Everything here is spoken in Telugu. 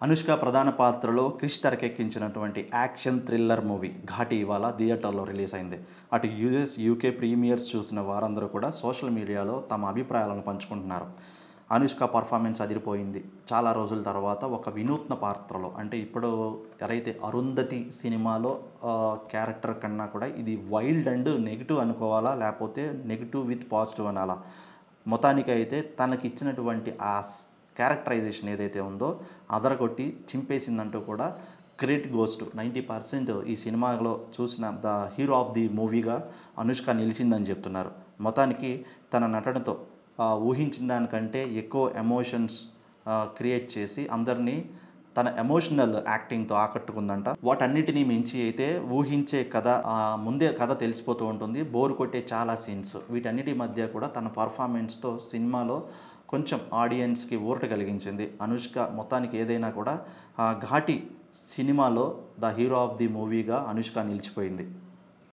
అనుష్క ప్రధాన పాత్రలో Krish తెరకెక్కించినటువంటి action thriller movie Ghaati ఇవాళ థియేటర్లో రిలీజ్ అయింది. అటు యూఎస్, యూకే ప్రీమియర్స్ చూసిన వారందరూ కూడా సోషల్ మీడియాలో తమ అభిప్రాయాలను పంచుకుంటున్నారు. అనుష్క పర్ఫార్మెన్స్ అదిరిపోయింది. చాలా రోజుల తర్వాత ఒక వినూత్న పాత్రలో, అంటే ఇప్పుడు ఎవరైతే అరుంధతి సినిమాలో క్యారెక్టర్ కన్నా కూడా ఇది వైల్డ్ అండ్ నెగిటివ్ అనుకోవాలా, లేకపోతే నెగిటివ్ విత్ పాజిటివ్ అనాలా? మొత్తానికైతే తనకిచ్చినటువంటి ఆ క్యారెక్టరైజేషన్ ఏదైతే ఉందో అదరగొట్టి చింపేసిందంటూ కూడా క్రెడిట్ గోస్ టు 90% ఈ సినిమాలో చూసిన ద హీరో ఆఫ్ ది మూవీగా అనుష్క నిలిచిందని చెప్తున్నారు. మొత్తానికి తన నటనతో ఊహించిన దానికంటే ఎక్కువ ఎమోషన్స్ క్రియేట్ చేసి అందరినీ తన ఎమోషనల్ యాక్టింగ్తో ఆకట్టుకుందంట. వాటన్నిటినీ మించి అయితే ఊహించే కథ, ముందే కథ తెలిసిపోతూ ఉంటుంది, బోర్ కొట్టే చాలా సీన్స్, వీటన్నిటి మధ్య కూడా తన పర్ఫార్మెన్స్తో సినిమాలో కొంచెం ఆడియన్స్కి ఊరట కలిగించింది. అనుష్క మొత్తానికి ఏదైనా కూడా ఘాటి సినిమాలో ద హీరో ఆఫ్ ది మూవీగా అనుష్క నిలిచిపోయింది.